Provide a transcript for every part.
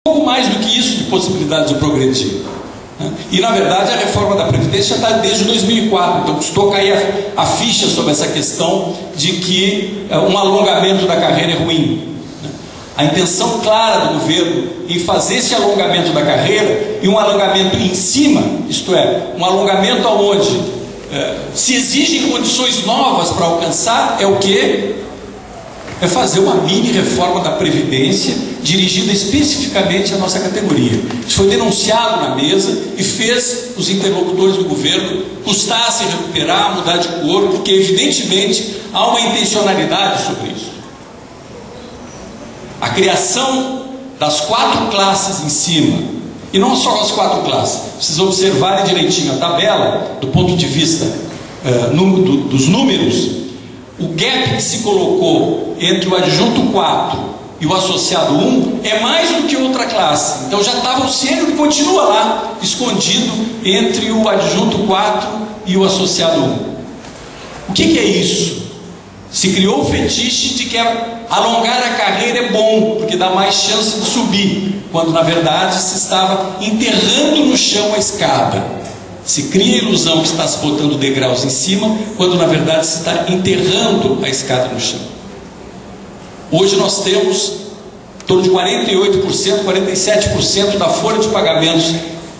pouco mais do que isso de possibilidade de progredir. E, na verdade, a reforma da Previdência já está desde 2004, então custou cair a ficha sobre essa questão de que um alongamento da carreira é ruim. A intenção clara do governo em fazer esse alongamento da carreira, e um alongamento em cima, isto é, um alongamento aonde se exigem condições novas para alcançar, é o quê? É fazer uma mini reforma da Previdência dirigida especificamente à nossa categoria. Isso foi denunciado na mesa e fez os interlocutores do governo custar a se recuperar, mudar de cor, porque evidentemente há uma intencionalidade sobre isso. A criação das 4 classes em cima, e não só as 4 classes, vocês observarem direitinho a tabela, do ponto de vista dos números, o gap que se colocou entre o adjunto 4 e o associado 1 é mais do que outra classe. Então já estava o sênior que continua lá, escondido entre o adjunto 4 e o associado 1. O que é isso? Se criou o fetiche de que alongar a carreira é bom, porque dá mais chance de subir, quando na verdade se estava enterrando no chão a escada. Se cria a ilusão que está se botando degraus em cima, quando na verdade se está enterrando a escada no chão. Hoje nós temos em torno de 48%, 47% da folha de pagamentos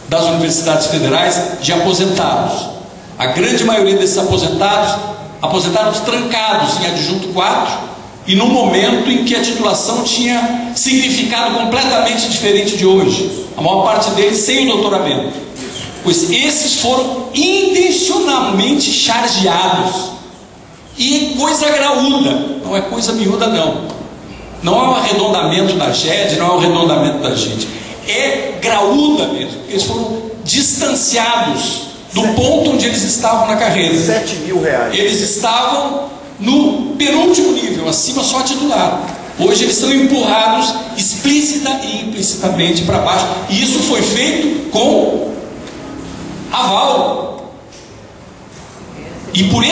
das universidades federais de aposentados. A grande maioria desses aposentados trancados em adjunto 4, e no momento em que a titulação tinha significado completamente diferente de hoje. A maior parte deles sem o doutoramento. Pois esses foram intencionalmente chargeados. E coisa graúda, não é coisa miúda não. Não é um arredondamento da GED, não é um arredondamento da gente. É graúda mesmo. Eles foram distanciados do ponto onde eles estavam na carreira. 7 mil reais. Eles estavam no penúltimo nível, acima só titular. Hoje eles são empurrados explícita e implicitamente para baixo. E isso foi feito com aval. E por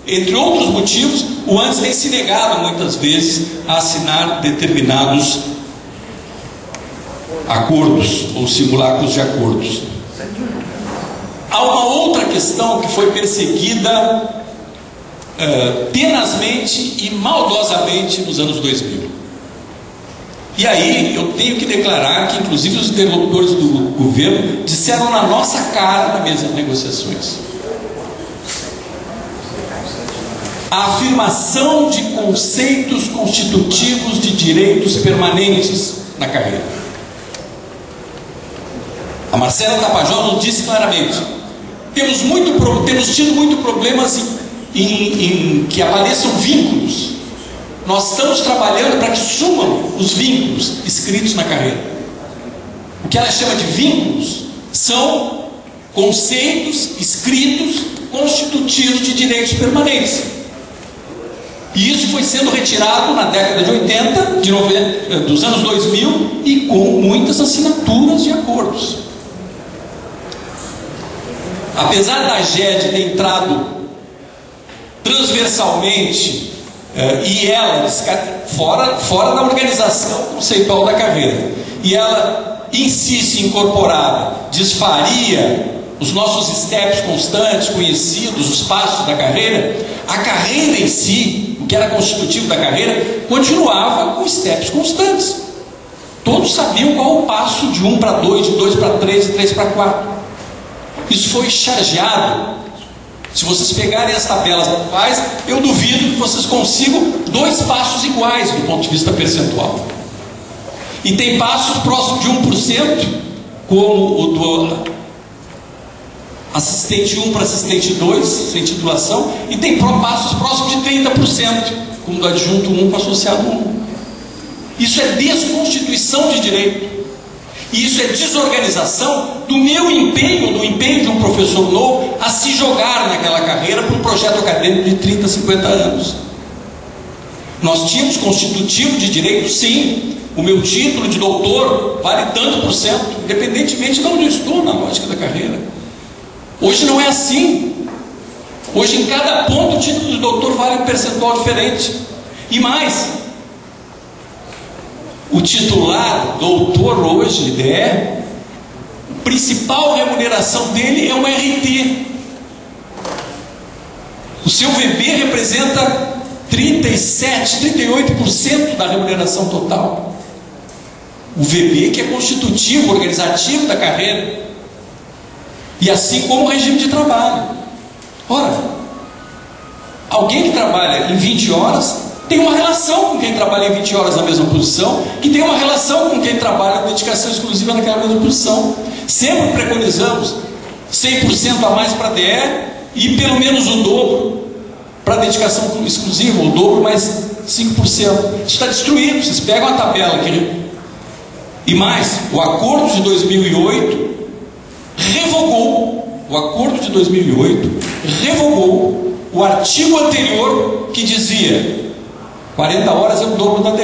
entre outros motivos, o ANS tem se negado muitas vezes a assinar determinados acordos ou simulacros de acordos. Há uma outra questão que foi perseguida tenazmente e maldosamente nos anos 2000. E aí eu tenho que declarar que inclusive os interlocutores do governo disseram na nossa cara na mesa de negociações: a afirmação de conceitos constitutivos de direitos permanentes na carreira. A Marcela Tapajós nos disse claramente: temos tido muito problemas em que apareçam vínculos. Nós estamos trabalhando para que sumam os vínculos escritos na carreira. O que ela chama de vínculos são conceitos escritos constitutivos de direitos permanentes. E isso foi sendo retirado na década de 80, dos anos 2000, e com muitas assinaturas de acordos. Apesar da GED ter entrado transversalmente e ela fora da organização conceitual da carreira, e ela em si se incorporada desfaria os nossos steps constantes, conhecidos, os passos da carreira, a carreira em si, o que era constitutivo da carreira, continuava com steps constantes. Todos sabiam qual o passo de 1 para 2, de 2 para 3, de 3 para 4. Isso foi chargeado. Se vocês pegarem as tabelas atuais, eu duvido que vocês consigam 2 passos iguais do ponto de vista percentual. E tem passos próximos de 1%, como o do assistente 1 para assistente 2, sem titulação, e tem passos próximos de 30%, como do adjunto 1 para associado 1. Isso é desconstituição de direito. E isso é desorganização do meu empenho, do empenho de um professor novo a se jogar naquela carreira para um projeto acadêmico de 30, 50 anos. Nós tínhamos constitutivo de direito, sim. O meu título de doutor vale tanto por cento, independentemente de onde eu estou na lógica da carreira. Hoje não é assim. Hoje em cada ponto o título de doutor vale um percentual diferente. E mais, o titular, doutor hoje, DE, a principal remuneração dele é uma RT. O seu VB representa 37, 38% da remuneração total. O VB que é constitutivo, organizativo da carreira. E assim como o regime de trabalho. Ora, alguém que trabalha em 20 horas tem uma relação com quem trabalha em 20 horas na mesma posição, que tem uma relação com quem trabalha com dedicação exclusiva naquela mesma posição. Sempre preconizamos 100% a mais para a DE e pelo menos o dobro para dedicação exclusiva, o dobro mais 5%. Isso está destruído. Vocês pegam a tabela aqui. E mais, o acordo de 2008 revogou, o acordo de 2008 revogou o artigo anterior que dizia 40 horas é o dobro da DE,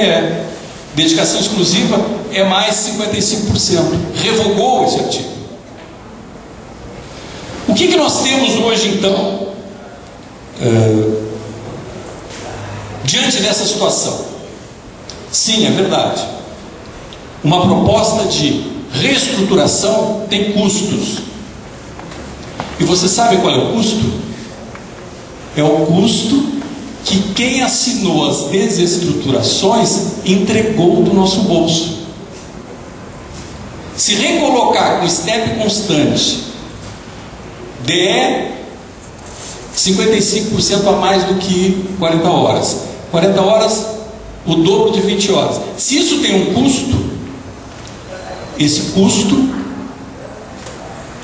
dedicação exclusiva é mais 55%. Revogou esse artigo. O que nós temos hoje então diante dessa situação? Sim, é verdade, uma proposta de reestruturação tem custos. E você sabe qual é o custo? É o custo que quem assinou as desestruturações entregou do nosso bolso. Se recolocar com step constante, DE 55% a mais do que 40 horas. 40 horas, o dobro de 20 horas. Se isso tem um custo, esse custo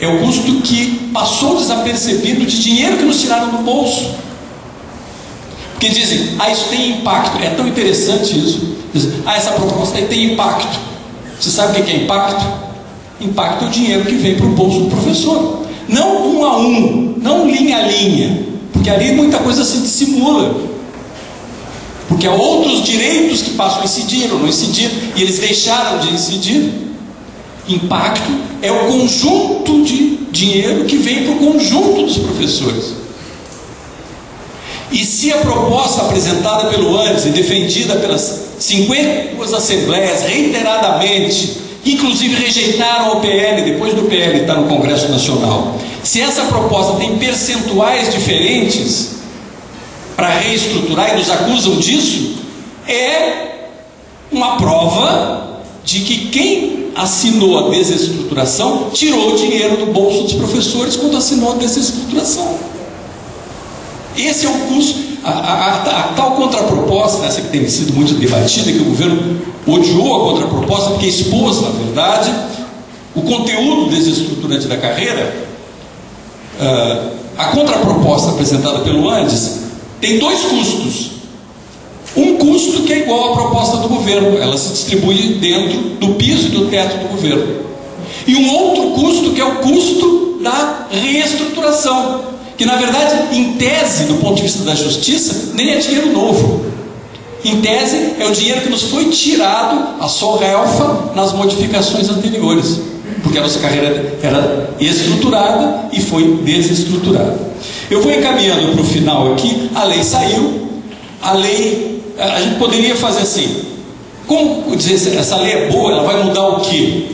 é o custo que passou desapercebido de dinheiro que nos tiraram do bolso. Porque dizem, isso tem impacto. É tão interessante isso. Dizem, essa proposta aí tem impacto. Você sabe o que é impacto? Impacto é o dinheiro que vem para o bolso do professor. Não um a um, não linha a linha. Porque ali muita coisa se dissimula. Porque há outros direitos que passam a incidir ou não incidir, e eles deixaram de incidir. Impacto é o conjunto de dinheiro que vem para o conjunto dos professores. E se a proposta apresentada pelo ANDES e defendida pelas 52 assembleias reiteradamente, inclusive rejeitaram o PL, depois do PL estar no Congresso Nacional, se essa proposta tem percentuais diferentes para reestruturar e nos acusam disso, é uma prova de que quem assinou a desestruturação tirou o dinheiro do bolso dos professores quando assinou a desestruturação. Esse é o custo. A tal contraproposta, essa que tem sido muito debatida, que o governo odiou a contraproposta porque expôs, na verdade, o conteúdo desestruturante da carreira. A contraproposta apresentada pelo ANDES tem dois custos. Um custo que é igual à proposta do governo, ela se distribui dentro do piso e do teto do governo. E um outro custo que é o custo da reestruturação, que na verdade, em tese, do ponto de vista da justiça, nem é dinheiro novo. Em tese, é o dinheiro que nos foi tirado a solrelfa nas modificações anteriores, porque a nossa carreira era estruturada e foi desestruturada. Eu vou encaminhando para o final aqui. A lei saiu, a lei, a gente poderia fazer assim, como dizer, essa lei é boa, ela vai mudar o quê?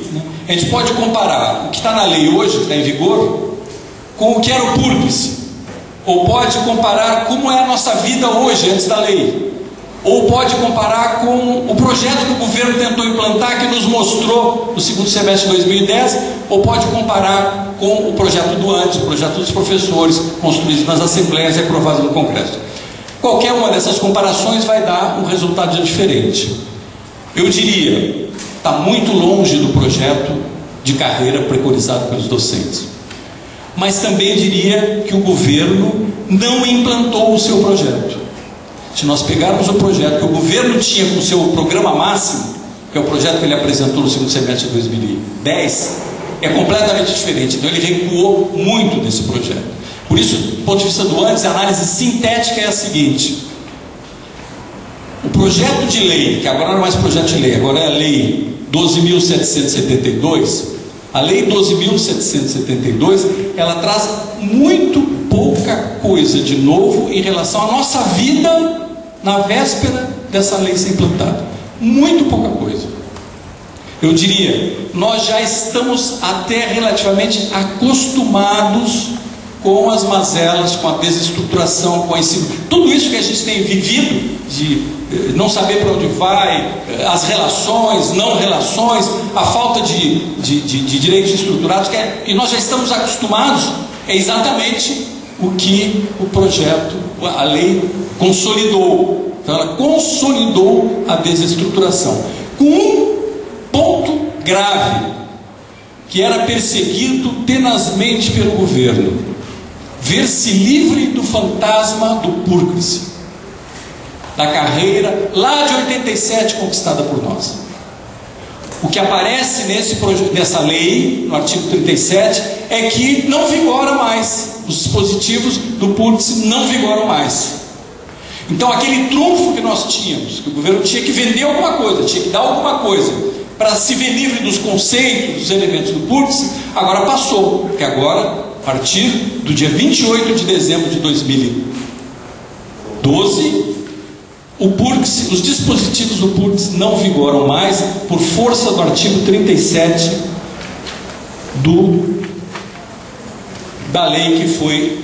A gente pode comparar o que está na lei hoje, que está em vigor, com o que era o púrbice, ou pode comparar como é a nossa vida hoje, antes da lei, ou pode comparar com o projeto que o governo tentou implantar, que nos mostrou no segundo semestre de 2010, ou pode comparar com o projeto do ANDES, o projeto dos professores, construído nas assembleias e aprovado no Congresso. Qualquer uma dessas comparações vai dar um resultado diferente. Eu diria, está muito longe do projeto de carreira preconizado pelos docentes. Mas também diria que o governo não implantou o seu projeto. Se nós pegarmos o projeto que o governo tinha com o seu programa máximo, que é o projeto que ele apresentou no segundo semestre de 2010, é completamente diferente. Então ele recuou muito desse projeto. Por isso, do ponto de vista do ANDES, a análise sintética é a seguinte: o projeto de lei, que agora não é mais projeto de lei, agora é a lei 12.772, a lei 12.772, ela traz muito pouca coisa de novo em relação à nossa vida na véspera dessa lei ser implantada. Muito pouca coisa. Eu diria, nós já estamos até relativamente acostumados com as mazelas, com a desestruturação, com o ensino. Tudo isso que a gente tem vivido, de não saber para onde vai, as relações, não relações, a falta de direitos estruturados, que nós já estamos acostumados, é exatamente o que o projeto, a lei, consolidou. Então, ela consolidou a desestruturação, com um ponto grave, que era perseguido tenazmente pelo governo: ver-se livre do fantasma do púrplice, da carreira lá de 87 conquistada por nós. O que aparece nessa lei, no artigo 37, é que não vigora mais, os dispositivos do púrplice não vigoram mais. Então aquele trunfo que nós tínhamos, que o governo tinha que vender alguma coisa, tinha que dar alguma coisa para se ver livre dos conceitos, dos elementos do púrplice, agora passou, porque agora, a partir do dia 28 de dezembro de 2012, o púrplice, os dispositivos do púrplice não vigoram mais por força do artigo 37 da lei que foi...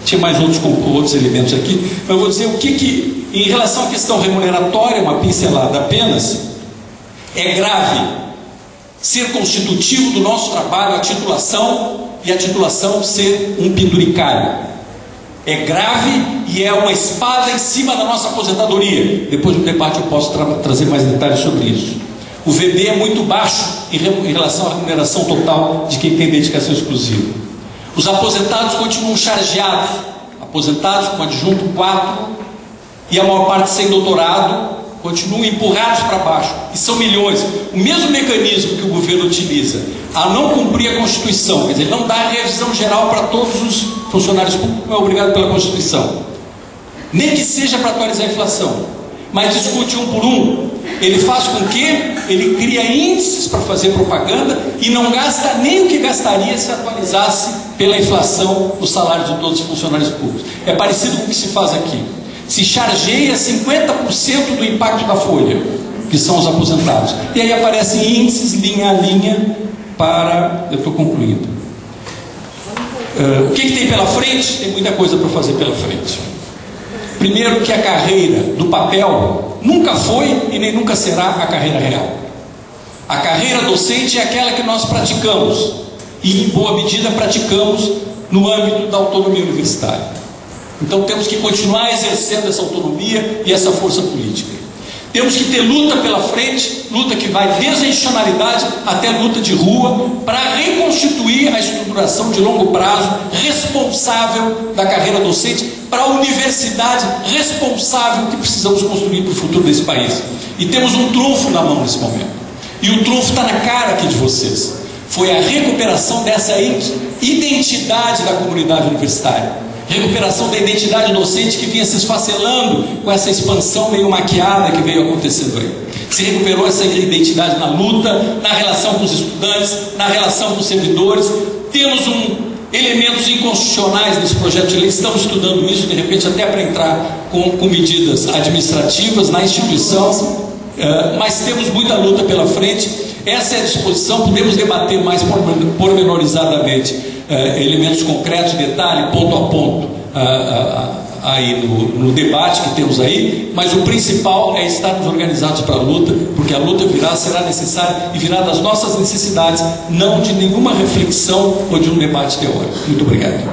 tinha mais outros elementos aqui, mas eu vou dizer o que em relação à questão remuneratória, uma pincelada apenas. É grave ser constitutivo do nosso trabalho a titulação, e a titulação ser um penduricário. É grave e é uma espada em cima da nossa aposentadoria. Depois do debate eu posso trazer mais detalhes sobre isso. O VB é muito baixo em relação à remuneração total de quem tem dedicação exclusiva. Os aposentados continuam chargeados, aposentados com adjunto 4, e a maior parte sem doutorado, continuam empurrados para baixo, e são milhões. O mesmo mecanismo que o governo utiliza a não cumprir a Constituição, quer dizer, ele não dá a revisão geral para todos os funcionários públicos, não é obrigado pela Constituição, nem que seja para atualizar a inflação, mas discute um por um. Ele faz com que ele cria índices para fazer propaganda e não gasta nem o que gastaria se atualizasse pela inflação o salário de todos os funcionários públicos. É parecido com o que se faz aqui. Se chargeia 50% do impacto da folha, que são os aposentados. E aí aparecem índices linha a linha para... Eu estou concluindo. O que tem pela frente? Tem muita coisa para fazer pela frente. Primeiro, que a carreira do papel nunca foi e nem nunca será a carreira real. A carreira docente é aquela que nós praticamos, e em boa medida praticamos no âmbito da autonomia universitária. Então temos que continuar exercendo essa autonomia e essa força política. Temos que ter luta pela frente, luta que vai desde a institucionalidade até a luta de rua, para reconstituir a estruturação de longo prazo responsável da carreira docente, para a universidade responsável que precisamos construir para o futuro desse país. E temos um trunfo na mão nesse momento. E o trunfo está na cara aqui de vocês. Foi a recuperação dessa identidade da comunidade universitária. Recuperação da identidade docente que vinha se esfacelando com essa expansão meio maquiada que veio acontecendo aí. Se recuperou essa identidade na luta, na relação com os estudantes, na relação com os servidores. Temos elementos inconstitucionais nesse projeto de lei, estamos estudando isso, de repente até para entrar com medidas administrativas na instituição, mas temos muita luta pela frente. Essa é a disposição, podemos debater mais pormenorizadamente elementos concretos, detalhe, ponto a ponto, aí no debate que temos aí, mas o principal é estarmos organizados para a luta, porque a luta será necessária e virá das nossas necessidades, não de nenhuma reflexão ou de um debate teórico. Muito obrigado.